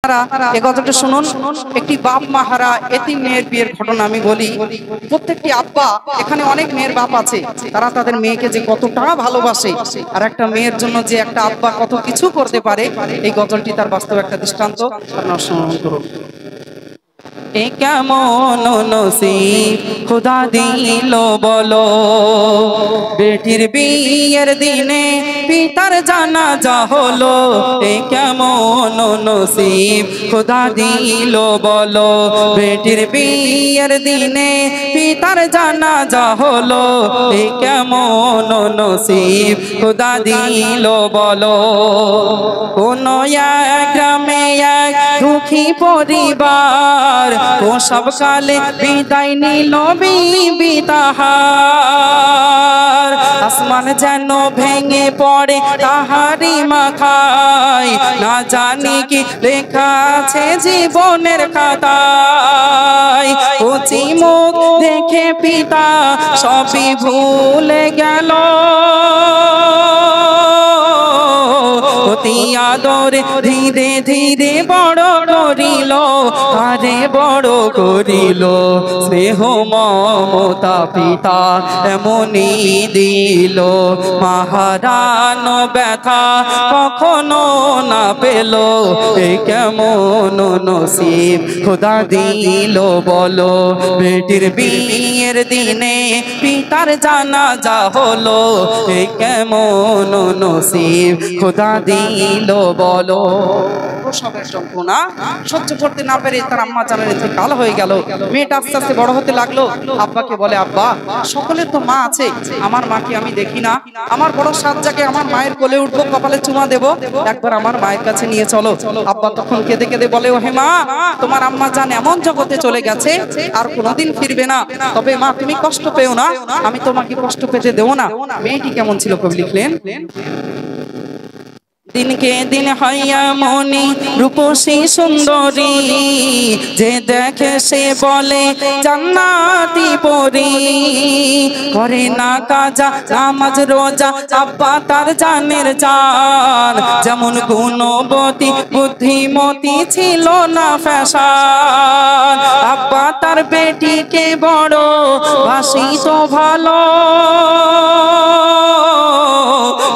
এই গজলটা শুনুন। একটি বাপ মা হারা এতিম মেয়ের বিয়ের ঘটনা আমি বলি। প্রত্যেকটি আব্বা, এখানে অনেক মেয়ের বাপ আছে, তারা তাদের মেয়েকে যে কতটা ভালোবাসে আর একটা মেয়ের জন্য যে একটা আব্বা কত কিছু করতে পারে, এই গজলটি তার বাস্তব একটা দৃষ্টান্ত। আপনারা শুনুন করুন। এ কেমন নসিব খোদা দিল বলো, বেটির বিয়ের দিনে পিতার জানাজা হলো। এ কেমন নসিব খোদা দিল বলো, বেটির বিয়ের দিনে পিতার জানাজা হলো। এ কেমন নসিব খোদা দিল বলো। কোন এক গ্রামে এক দুঃখী পরিবার, ও সব কালে বিদায় নিল বিবি তাহার। আসমান যেন ভেঙে পড়ে তাহারি মাথায়, না জানি কি লেখা আছে জীবনের খাতায়। কচি মুখ দেখে পিতা সবই ভুলে গেল, অতি আদরে ধীরে ধীরে বড় করিল, আরে বড় করিল। স্নেহ মমতা পিতা এমনই দিল, মাহারান ব্যথা কখনো না পেল। এ কেমন নসিব খোদা দিল বলো, বেটির বিয়ের দিনে পিতার জানাজা হলো। এ কেমন নসিব খোদা দিল বলো। প্রসবের যন্ত্রণা সহ্য করতে না পেরে তার আম্মা জানের ইন্তেকাল হয়ে গেল। মেয়েটা আস্তে আস্তে বড় হতে লাগলো। আব্বাকে বলে, আব্বা সকলের তো মা আছে, আমার মাকে আমি দেখি না, আমার বড় সাত জাগে আমার মায়ের কোলে উঠবো, কপালে চুমা দেব, একবার আমার মায়ের কাছে নিয়ে চলো। আব্বা তখন কেঁদে কেঁদে বলে, ও হে মা, তোমার আম্মা জান এমন জগতে চলে গেছে আর কোনোদিন ফিরবে না, তবে মা তুমি কষ্ট পেও না, আমি তোমাকে কষ্ট পেতে দেবো না। মেয়েটি কেমন ছিল কবি লিখলেন, দিনকে দিন হইয়া মনি রূপসী সুন্দরী, যে দেখে সে বলে জান্নাতি পরী। করে না কাজা নামাজ রোজা আব্বা তার জানের জান, যেমন গুণবতী বুদ্ধিমতী ছিল না ফ্যাশন। আব্বা তার বেটিকে বড় বাসিত ভালো,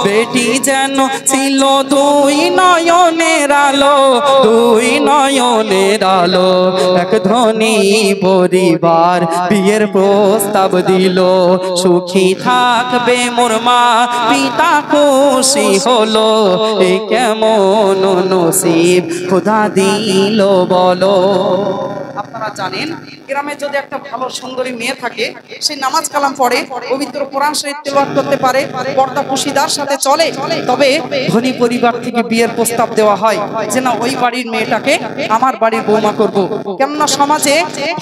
বেটি যেন ছিল দুই নয়নের আলো, দুই নয়নের আলো। এক ধনী পরিবার বিয়ের প্রস্তাব দিল, সুখী থাকবে মোর মা পিতা খুশি হলো। এ কেমন নসিব খোদা দিল বলো। আপনারা জানেন গ্রামে যদি একটা ভালো সুন্দরী মেয়ে থাকে, সে নামাজ কালাম পড়ে, পবিত্র কোরআন শরীফ তেলাওয়াত করতে পারে, পর্দা পুশিদার সাথে চলে, তবে ধনী পরিবার থেকে বিয়ের প্রস্তাব দেওয়া হয় যে না ওই বাড়ির মেয়েটাকে আমার বাড়ির বৌমা করব। কেননা সমাজে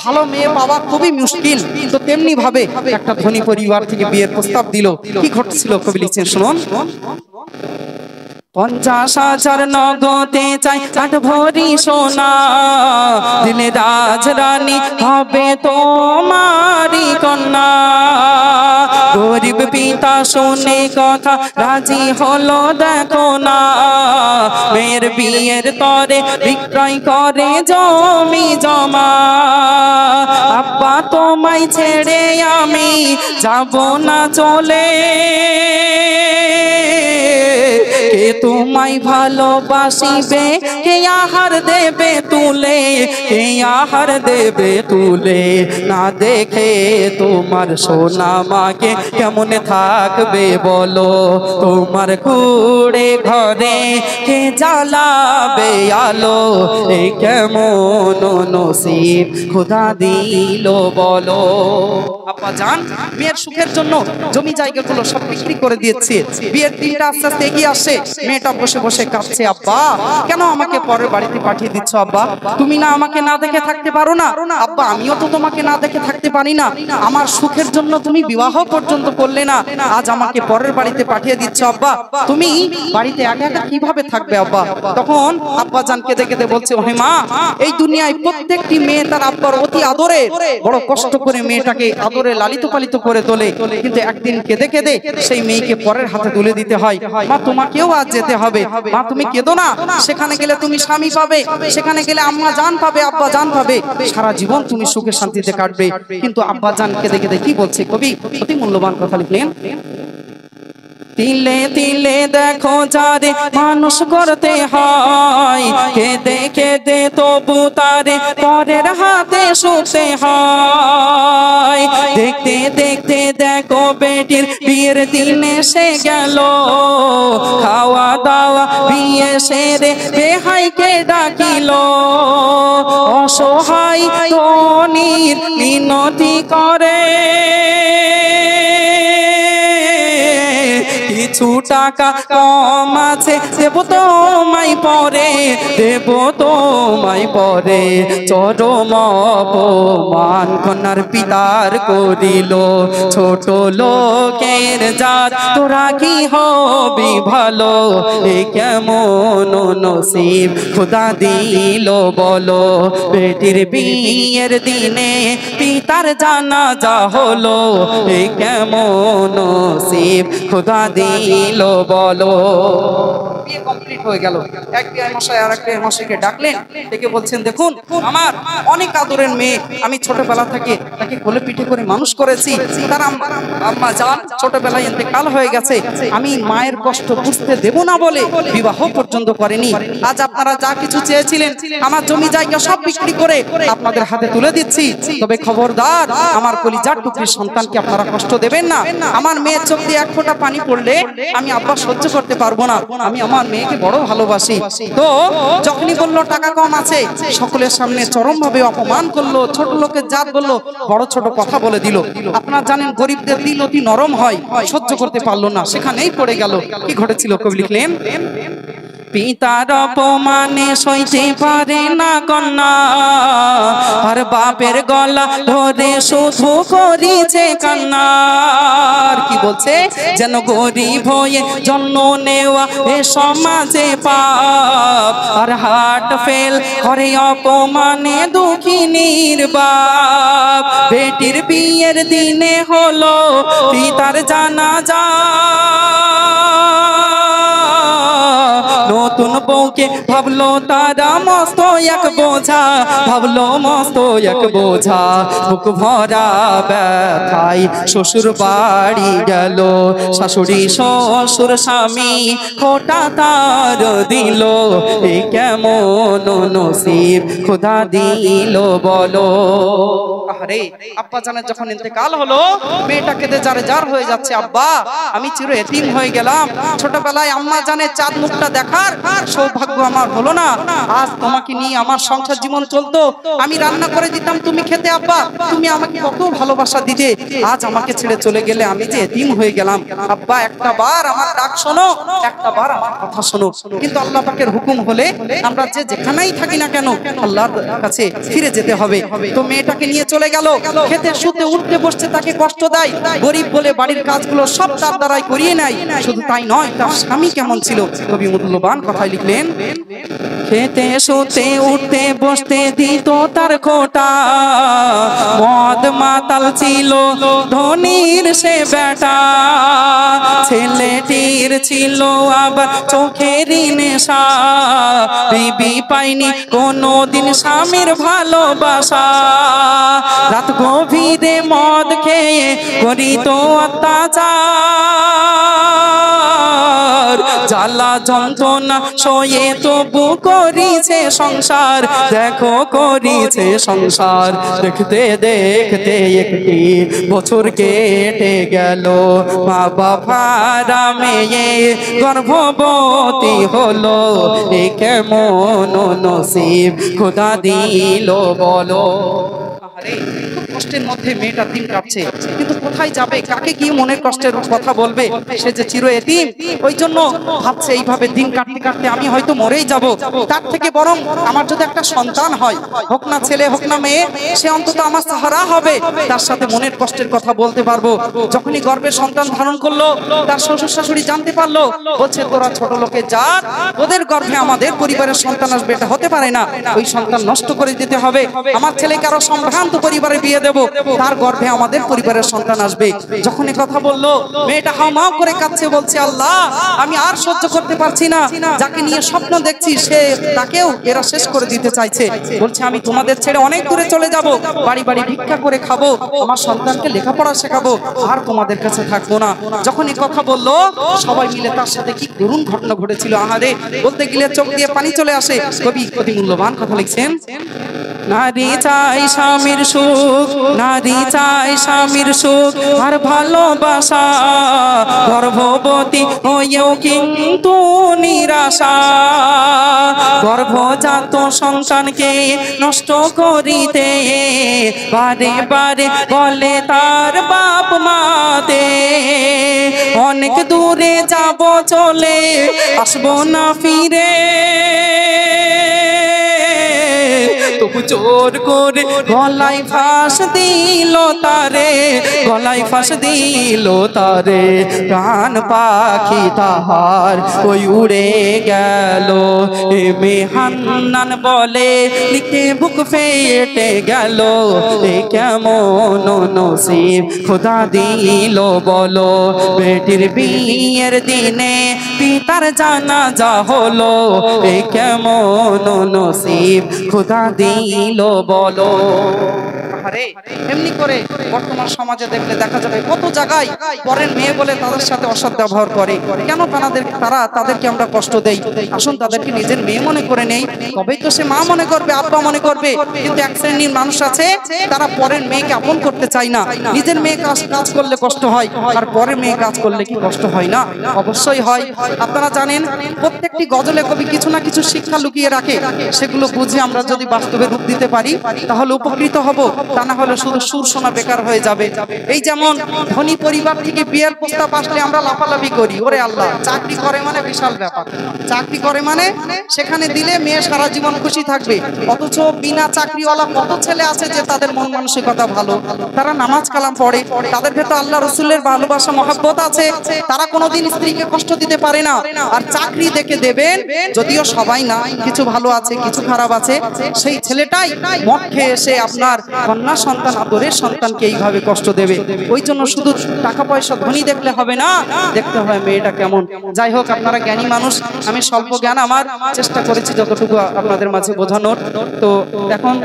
ভালো মেয়ে পাওয়া খুবই মুশকিল, তো তেমনি ভাবে একটা ধনী পরিবার থেকে বিয়ের প্রস্তাব দিল। কি ঘটছিল কবি লিখছেন শুনুন। 50,000 নগদে চাই 8 ভরি সোনা, দিলে রাজরানী হবে তোমারি কন্যা। গরিব পিতা শুনে কথা রাজি হলো দেখো না, মেয়ের বিয়ের তরে বিক্রয় করে জমি জমা। আব্বা তোমায় ছেড়ে আমি যাব না চলে, কে তোমায় ভালোবাসিবে, কে আহার দেবে তুলে, কে আহার দেবে তুলে। না দেখে তোমার সোনা মাকে কেমন থাকবে বলো, তোমার কুড়ে ঘরে কে জ্বালাবে আলো। এই কেমন নসিব খোদা দিল বলো। আব্বা জান মেয়ের সুখের জন্য জমি জায়গাগুলো সব বিক্রি করে দিয়েছে। বিয়ের দিনটা আস্তে আস্তে এগিয়ে আসে, মেয়েটা বসে বসে কাঁদছে, আব্বা কেন আমাকে পরের বাড়িতে পাঠিয়ে দিচ্ছ আব্বা, তুমি না আমাকে না দেখে থাকতে পারো না? আব্বা আমিও তো তোমাকে না দেখে থাকতে পারি না, আমার সুখের জন্য তুমি বিবাহ পর্যন্ত করলে না, আজ আমাকে পরের বাড়িতে পাঠিয়ে দিচ্ছ আব্বা, তুমি বাড়িতে একা একা কিভাবে থাকবে আব্বা? তখন আব্বা জান কেঁদে কেঁদে বলছে, ওহে মা, এই দুনিয়ায় প্রত্যেকটি মেয়ে তার আব্বার অতি আদরে বড় কষ্ট করে মেয়েটাকে আদরে লালিত পালিত করে তোলে, কিন্তু একদিন কেঁদে কেঁদে সেই মেয়েকে পরের হাতে তুলে দিতে হয়। মা তোমাকেও আজ যেতে হবে। মা তুমি কেঁদো না, সেখানে গেলে তুমি স্বামী পাবে, সেখানে গেলে আম্মা জান পাবে, আব্বা জান পাবে, সারা জীবন তুমি সুখে শান্তিতে কাটবে। কিন্তু আব্বা জান কেঁদে কেঁদে কি বলছে কবি, অতি মূল্যবান কথা লিখলেন। তিলে তিলে দেখো যারে মানুষ করতে হয়, কেঁদে কেঁদে তবু তারে পরের হাতে শুতে হয়। দেখতে দেখতে দেখো বেটির বিয়ের দিন এসে গেল, খাওয়া দাওয়া বিয়ে সেরে বেহাইকে ডাকিল, অসহায় ধনীর মিনতি করে কিছু টাকা কম আছে দেব তোমায় পরে, দেব তোমায় পরে। চরম অপমান কন্যার পিতার করিল, ছোট লোকের জাত তোরা কি হবি ভালো, এ কেমন নসিব খোদা দিল বলো। বেটির বিয়ের দিনে পিতার জানাজা হলো, এ কেমন নসিব খোদা দিল বলো। বিয়ে কমপ্লিট হয়ে গেল। এক বিআই মশাই আর এক বিআই মশাইকে ডাকলেন, ডেকে বলছেন দেখুন আমার অনেক আদরের মেয়ে, আমি ছোটবেলা থেকে তাকে কোলে পিঠে করে মানুষ করেছি, তার আম্মা জান ছোটবেলায় ইন্তেকাল হয়ে গেছে, আমি মায়ের কষ্ট বুঝতে দেব না বলে বিবাহ পর্যন্ত করেনি। আজ আপনারা যা কিছু চেয়েছিলেন আমার জমি জায়গা সব বিক্রি করে আপনাদের হাতে তুলে দিচ্ছি, তবে খবরদার আমার কলিজার টুকরির সন্তানকে আপনারা কষ্ট দেবেন না। আমার মেয়ের চোখ দিয়ে এক ফোঁটা পানি পড়লে আমি আব্বা সহ্য করতে পারবো না, আমি আমার মেয়েকে বড় ভালোবাসি। তো যখনই বললো টাকা কম আছে, সকলের সামনে চরম ভাবে অপমান করলো, ছোট লোকের জাত বললো, বড় ছোট কথা বলে দিল। আপনারা জানেন গরিবদের দিল অতি নরম হয়, সহ্য করতে পারলো না, সেখানেই পড়ে গেল। কি ঘটেছিল কবি লিখলেন, পিতার অপমানে সইতে পারে না কন্যা, আর বাপের গলা ধরে শুধু করিছে কান্না। কি বলছে, যেন গরিব হয়ে জন্ম নেওয়া এ সমাজে পাপ, আর হার্ট ফেল করে অপমানে দুঃখিনীর বাপ। বেটির বিয়ের দিনে হলো পিতার জানাজা, নতুন বউকে ভাবলো তারা মস্ত এক বোঝা, ভাবলো মস্ত এক বোঝা। বুক ভরা ব্যথায় শ্বশুর বাড়ি গেল, শাশুড়ি শ্বশুর স্বামী খোটা তার দিল, এ কেমন নসিব খোদা দিল বলো। আরে আব্বা জানের যখন ইন্তেকাল হলো, মেয়েটা কেঁদে যারে যার হয়ে যাচ্ছে, আব্বা আমি চির এতিম হয়ে গেলাম, ছোটবেলায় আম্মা জানের চাঁদ মুখটা দেখার সৌভাগ্য আমার হলো না, আজ তোমাকে নিয়ে আমার সংসার জীবন চলতো, আমি রান্না করে দিতাম তুমি খেতে, আব্বা তুমি আমাকে কত ভালোবাসা দিতে, আজ আমাকে ছেড়ে চলে গেলে আমি যে এতিম হয়ে গেলাম। আব্বা একটা বার আমার ডাক শোনো, একটা বার আমার কথা শোনো। কিন্তু আল্লাহ পাকের হুকুম হলে আমরা যে যেখানেই থাকি না কেন আল্লাহর কাছে ফিরে যেতে হবে। তো মেয়েটাকে নিয়ে চলে গেল, খেতে শুতে উঠতে বসতে তাকে কষ্ট দেয়, গরিব বলে বাড়ির কাজগুলো সব তার দ্বারাই করিয়ে নেয়। শুধু তাই নয়, তার স্বামী কেমন ছিল কবি মূল্যবান কথাই লিখলেন, খেতে শুতে উঠতে বসতে দিত তার খোটা, মদ মাতাল ছিল ধনির সে বেটা, ছেলেটির ছিল আবার চোখেরই নেশা, বিবি পাইনি কোনদিন স্বামীর ভালোবাসা, রাত গভীরে মদ খেয়ে করিত অত্যাচার, জ্বালা যন্ত্রণা সয়ে তবু করিছে সংসার, দেখো করিছে সংসার। দেখতে দেখতে একটি বছর কেটে গেল, মা বাবারা মেয়ে গর্ভবতী হলো, এ কেমন নসিব খোদা দিল বলো। খুব কষ্টের মধ্যে মেয়েটা দিন কাটছে, কিন্তু কোথায় যাবে, কাকে গিয়ে মনের কষ্টের কথা বলবে, সে যে চির এতিম। ওই জন্য ভাবছে এইভাবে দিন কাটতে কাটতে আমি হয়তো মরেই যাব, তার থেকে বরং আমার যদি একটা সন্তান হয়, হোক না ছেলে হোক না মেয়ে, সে অন্তত আমার সাহারা হবে, তার সাথে মনের কষ্টের কথা বলতে পারবো। যখনই গর্ভে সন্তান ধারণ করলো, তার শ্বশুর শাশুড়ি জানতে পারলো, বলছে তোরা ছোট লোকের জাত, ওদের গর্ভে আমাদের পরিবারের সন্তান আসবে, এটা হতে পারে না, ওই সন্তান নষ্ট করে দিতে হবে। আমার ছেলেকে আরো সম্ভ্রান্ত প্রশান্ত পরিবারে বিয়ে দেব, তার গর্ভে আমাদের পরিবারের সন্তান আসবে। যখন এই কথা বললো, মেয়েটা হাউমাউ করে কাঁদছে, বলছে আল্লাহ আমি আর সহ্য করতে পারছি না, যাকে নিয়ে স্বপ্ন দেখছি সে তাকেও এরা শেষ করে দিতে চাইছে। বলছে আমি তোমাদের ছেড়ে অনেক দূরে চলে যাব, বাড়ি বাড়ি ভিক্ষা করে খাবো, আমার সন্তানকে লেখাপড়া শেখাবো, আর তোমাদের কাছে থাকবো না। যখন এই কথা বললো, সবাই মিলে তার সাথে কি করুণ ঘটনা ঘটেছিল আহারে, বলতে গেলে চোখ দিয়ে পানি চলে আসে। কবি অতি মূল্যবান কথা লিখছেন, নারী চাই স্বামীর সুখ, নারী চাই স্বামীর সুখ আর ভালোবাসা, গর্ভবতী হয়েও কিন্তু নিরাশা, গর্ভজাত সন্তানকে নষ্ট করিতে বারে বারে বলে তার বাপ মাতে, অনেক দূরে যাব চলে আসবো না ফিরে, তবু জোর করে গলায় ফাঁস দিল তারে, গলায় ফাঁস দিল তারে, প্রাণ পাখি তাহার ওই উড়ে গেল। এ মেহান্নান বলে লিখতে বুক ফেটে গেল, এ কেমন নসিব খোদা দিল বলো, বেটির বিয়ের দিনে পিতার জানাজা হলো, এ কেমন নসিব খোদা দিল বলো। আরে এমনি করে বর্তমান সমাজে দেখলে দেখা যাবে কত জায়গায় পরের মেয়ে বলে তাদের সাথে অসৎ ব্যবহার করে। কেন তাদেরকে আমরা কষ্ট দেই? আসুন তাদেরকে নিজের মেয়ে মনে করে নেই, তবেই তো সে মা মনে করবে, আব্বা মনে করবে। কিন্তু এক শ্রেণীর মানুষ আছে, তারা পরের মেয়েকে আপন করতে চায় না। নিজের মেয়ে কাজ করলে কষ্ট হয়, আর পরের মেয়ে কাজ করলে কি কষ্ট হয় না? অবশ্যই হয়। আপনারা জানেন প্রত্যেকটি গজলে কবি কিছু না কিছু শিক্ষা লুকিয়ে রাখে, সেগুলো বুঝে আমরা যদি বাস্তবে রূপ দিতে পারি তাহলে উপকৃত হব, তা না হলে শুধু সুর শোনা বেকার হয়ে যাবে। এই যেমন ধনী পরিবার থেকে বিয়ের প্রস্তাব আসলে আমরা লাফালাফি করি, ওরে আল্লাহ চাকরি করে মানে বিশাল ব্যাপার, চাকরি করে মানে সেখানে দিলে মেয়ে সারা জীবন খুশি থাকবে। অথচ বিনা চাকরিওয়ালা কত ছেলে আছে যে তাদের মন মানসিকতা ভালো, তারা নামাজ কালাম পড়ে, তাদের ভেতর আল্লাহ রসুলের ভালোবাসা মহব্বত আছে, তারা কোনোদিন স্ত্রীকে কষ্ট দিতে পারে না। আর চাকরি দেখে দেবেন, যদিও সবাই না, কিছু ভালো আছে কিছু খারাপ আছে, সেই ছেলেটাই মদ খেয়ে এসে আপনার কন্যা সন্তান আদরের সন্তানকে এইভাবে কষ্ট দেবে। ওই জন্য শুধু টাকা পয়সা ধনী দেখলে হবে না, দেখতে হয় মেয়েটা কেমন। যাই হোক, আপনারা জ্ঞানী মানুষ, আমি স্বল্প জ্ঞান আমার চেষ্টা করেছি যতটুকু আপনাদের মাঝে বোঝানোর। তো এখন